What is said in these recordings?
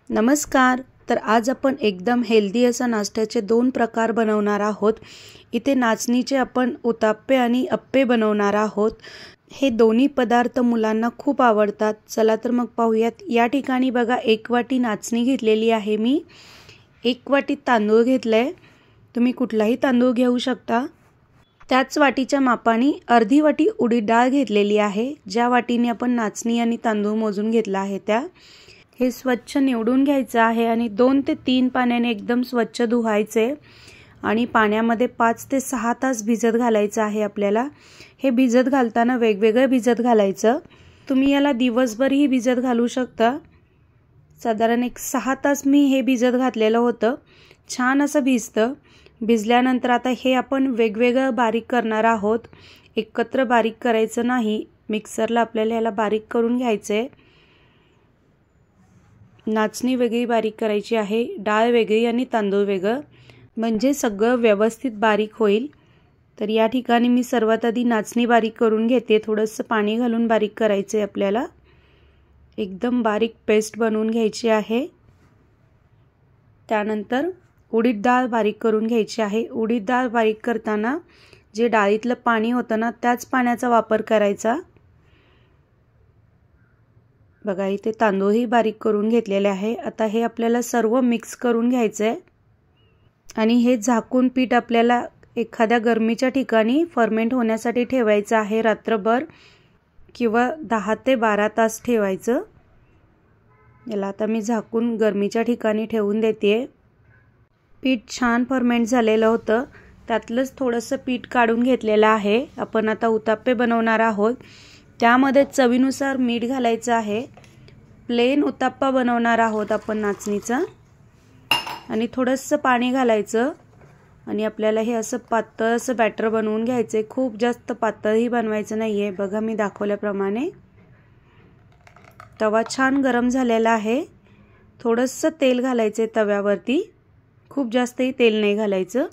नमस्कार। तर आज आपण एकदम हेल्दी असा नाश्त्याचे दोन प्रकार बनवणार आहोत। इथे नाचणीचे आपण उत्तप्पे आणि अप्पे बनवणार आहोत। हे दोन्ही पदार्थ मुलांना खूप आवडतात। चला तर मग पाहूयात। या ठिकाणी बघा 1 वाटी नाचणी घेतलेली आहे मी। 1 वाटी तांदूळ घेतलाय। तुम्ही कुठलाही तांदूळ घेऊ शकता। त्याच वाटीच्या मापाने अर्धी वाटी उडीद डाळ घेतलेली आहे। ज्या वाटीने आपण नाचणी आणि तांदूळ मोजून घेतला आहे त्या। हे स्वच्छ निवडून घ्यायचं आहे आणि 2 ते 3 पाण्याने एकदम स्वच्छ धुवायचे आणि पाण्यामध्ये 5 ते 6 तास भिजत घालायचं आहे आपल्याला। हे भिजत घालताना वेगवेगळं भिजत घालायचं। तुम्ही याला दिवसभरही भिजत घालू शकता। साधारण 6 तास मी हे भिजत घातलेलं होतं। छान असं भिजतं। भिजल्यानंतर आता हे आपण वेगवेगळं बारीक करणार आहोत। एकत्र बारीक करायचं नाही। मिक्सरला आपल्याला याला बारीक करून घ्यायचे। नाचणी वेगळी बारीक करायची आहे, डाळ वेगळी आणि तांदूळ वेगळं, म्हणजे सगळं व्यवस्थित बारीक होईल। तर या ठिकाणी मी सर्वात आधी नाचणी बारीक करून घेते। थोडंसं पाणी घालून बारीक करायचे आपल्याला। एकदम बारीक पेस्ट बनवून घ्यायची आहे। त्यानंतर उडीद डाळ बारीक करून घ्यायची आहे। उडीद डाळ बारीक करताना जे डाळीतलं पाणी होतं ना, त्याच पाण्याचा वापर करायचा। बघा इथे तांदूळही बारीक करून घेतलेले आहे। आता हे आपल्याला सर्व मिक्स करून घ्यायचंय आणि हे झाकून पीठ आपल्याला एखाद्या गरमीच्या ठिकाणी फर्मेंट होण्यासाठी ठेवायचं आहे रात्रभर किंवा 10 ते 12 तास ठेवायचं। याला आता मी झाकून गरमीच्या ठिकाणी ठेवून देते। पीठ छान फर्मेंट झालेलं होतं। त्यातलंच थोडंसं पीठ काढून घेतलेलं आहे। आपण आता उत्तप्पे बनवणार आहोत। त्यामध्ये चवीनुसार मीठ घालायचं आहे। प्लेन उत्तप्पा बनवणार आहोत आपण नाचणीचा। आणि थोडंसं पाणी घालायचं आणि आपल्याला हे असं पातळ असं बॅटर बनवून घ्यायचे। खूप जास्त पातळही बनवायचं नाहीये। बघा मी दाखवल्याप्रमाणे। तवा छान गरम झालेला आहे। थोडंसं तेल घालायचे तव्यावरती। खूप जास्तही तेल नाही घालायचं।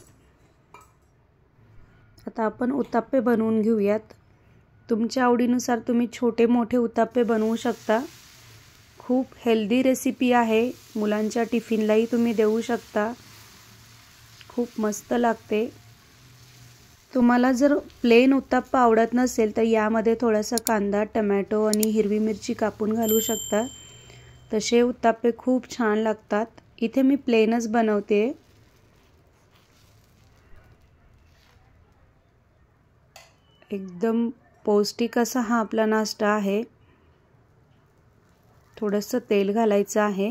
आता आपण उत्तप्पे बनवून घेऊयात। तुमच्या आवडीनुसार तुम्ही छोटे मोठे उत्तप्पे बनवू शकता। खूप हेल्दी रेसिपी आहे। मुलांच्या टिफिनलाही तुम्ही देऊ शकता। खूप मस्त लागते। तुम्हाला जर प्लेन उत्तप्पा आवडत नसेल तर यामध्ये थोडासा कांदा, टोमॅटो आणि हिरवी मिरची कापून घालू शकता। तसे उत्तप्पे खूप छान लागतात। इथे मी प्लेनच बनवते। एकदम पौष्टिक असा हा आपला नाश्ता आहे। थोडंसं तेल घालायचं आहे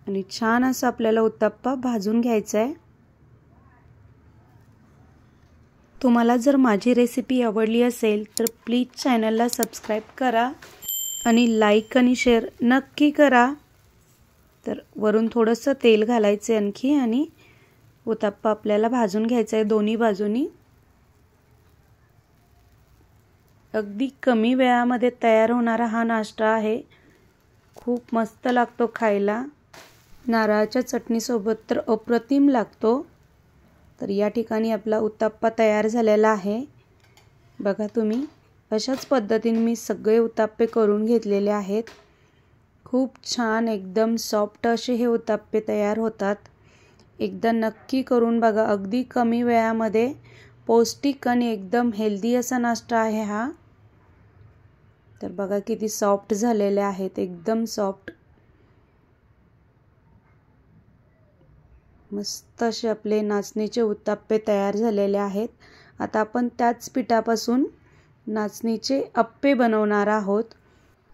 आणि छान असं आपल्याला उत्तप्पा भाजून घ्यायचा आहे। तुम्हाला जर माझी रेसिपी आवडली असेल तर प्लीज चॅनलला सबस्क्राईब करा आणि लाईक आणि शेअर नक्की करा। तर वरून थोडंसं तेल घालायचे आणखी आणि उत्तप्पा आपल्याला भाजून घ्यायचा आहे दोन्ही बाजूनी। अगदी कमी वेळामध्ये तयार होणारा हा नाश्ता आहे। खूप मस्त लागतो खायला। नारळाच्या चटणीसोबत तर अप्रतिम लागतो। तर या ठिकाणी आपला उत्तप्पा तयार झालेला आहे। बघा तुम्ही अशाच पद्धतीने मी सगळे उत्तप्पे करून घेतलेले आहेत। खूप छान एकदम सॉफ्ट असे हे उत्तप्पे तयार होतात। एकदा नक्की करून बघा। अगदी कमी वेळामध्ये पौष्टिक आणि एकदम हेल्दी असा नाश्ता आहे हा। तर बघा किती सॉफ्ट झालेले आहेत। एकदम सॉफ्ट मस्त असे आपले नाचणीचे उत्तप्पे तयार झालेले आहेत। आता आपण त्याच पिठापासून नाचणीचे अप्पे बनवणार आहोत।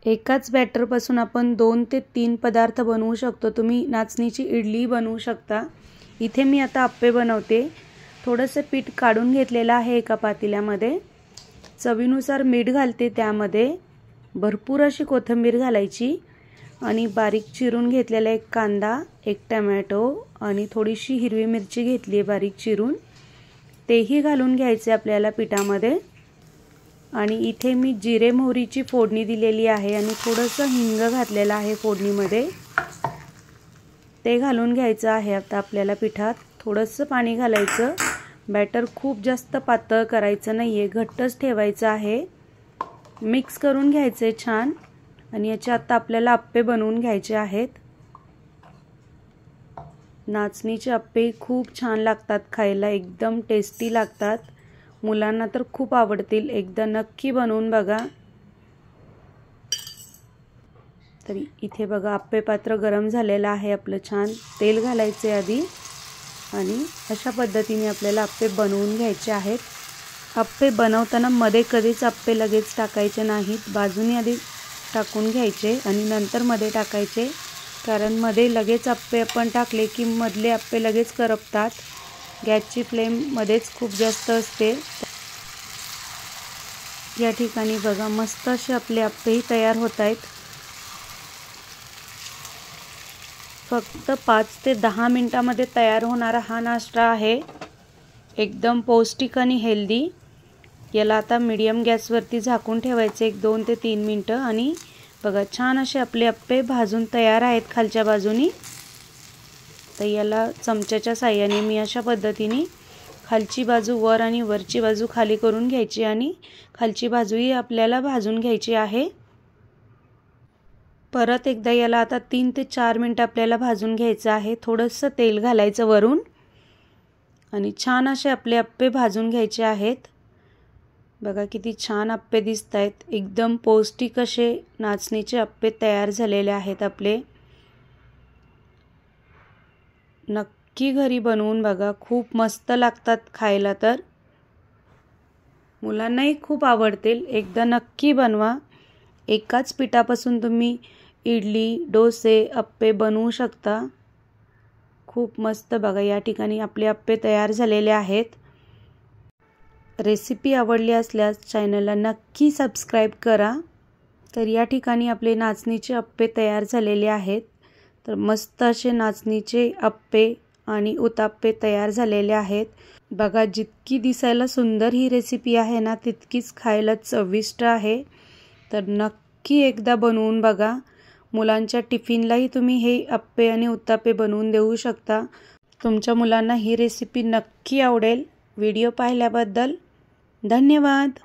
एकाच बॅटरपासून आपण 2 ते 3 पदार्थ बनवू शकतो। तुम्ही नाचणीची इडली बनवू शकता। इथे मी आता अप्पे बनवते। थोडंसं पीठ काढून घेतलेलं आहे एका पातेल्यामध्ये। चवीनुसार मीठ घालते त्यामध्ये। भरपूर अशी कोथिंबीर घालायची आणि बारीक चिरून घेतलेला एक कांदा, एक टोमॅटो आणि थोडीशी हिरवी मिरची घेतली आहे बारीक चिरून। तेही घालून घ्यायचे आपल्याला पिठामध्ये। आणि इथे मी जिरे मोहरीची फोडणी दिलेली आहे आणि थोडंसं हिंग घातलेलं आहे फोडणीमध्ये। ते घालून घ्यायचं आहे आता आपल्याला पिठात। थोडंसं पाणी घालायचं। बॅटर खूप जास्त पातळ करायचं नाहीये, घट्टच ठेवायचं आहे। मिक्स करून घ्यायचे छान आणि याचे आता आपल्याला अप्पे बनवून घ्यायचे आहेत। नाचणीचे अप्पे खूप छान लागतात खायला, एकदम टेस्टी लागतात। मुलांना तर खूप आवडतील, एकदा नक्की बनवून बघा। तर इथे बघा अप्पे पात्र गरम झालेलं आहे आपलं, छान तेल घालायचे आधी आणि अशा पद्धतीने आपल्याला अप्पे बनवून घ्यायचे आहेत। अप्पे बनवताना मध्ये कधीच अप्पे लगेच टाकायचे नाहीत, बाजूने आधी टाकून घ्यायचे आणि नंतर मध्ये टाकायचे, कारण मध्ये लगेच अप्पे आपण टाकले की मधले अप्पे लगेच करपतात। गॅसची फ्लेम मध्येच खूप जास्त असते। या ठिकाणी बघा मस्त असे आपले अप्पेही तयार होत आहेत। फक्त 5 ते 10 मिनिटांमध्ये तयार होणारा हा नाश्ता आहे, एकदम पौष्टिक आणि हेल्दी। याला आता मीडियम गॅसवरती झाकून ठेवायचे 2 ते 3 मिनिटं आणि बघा छान असे आपले अप्पे भाजून तयार आहेत खालच्या बाजूनी। तर याला चमच्याच्या साहाय्याने मी अशा पद्धतीने खालची बाजू वर आणि वरची बाजू खाली करून घ्यायची आणि खालची बाजूही आपल्याला भाजून घ्यायची आहे। परत एकदा याला आता 3 ते 4 मिनिटं आपल्याला भाजून घ्यायचं आहे। थोडंसं तेल घालायचं वरून आणि छान असे आपले अप्पे भाजून घ्यायचे आहेत। बघा किती छान अप्पे दिसत आहेत, एकदम पौष्टिक असे नाचणीचे अप्पे तयार झालेले आहेत आपले। नक्की घरी बनवून बघा, खूप मस्त लागतात खायला, तर मुलांनाही खूप आवडतील। एकदा नक्की बनवा। एकाच पिठापासून तुम्ही इडली, डोसे, अप्पे बनवू शकता। खूप मस्त। बघा या ठिकाणी आपले अप्पे तयार झालेले आहेत। रेसिपी आवडली असल्यास चॅनलला नक्की सबस्क्राईब करा। तर या ठिकाणी आपले नाचणीचे अप्पे तयार झालेले आहेत। तर मस्त असे नाचणीचे अप्पे आणि उत्तप्पे तयार झालेले आहेत। बघा जितकी दिसायला सुंदर ही रेसिपी आहे ना, तितकीच खायला चविष्ट आहे। तर नक्की एकदा बनवून बघा। मुलांच्या टिफिनलाही तुम्ही हे अप्पे आणि उत्तप्पे बनवून देऊ शकता। तुमच्या मुलांना ही रेसिपी नक्की आवडेल। व्हिडिओ पाहिल्याबद्दल धन्यवाद।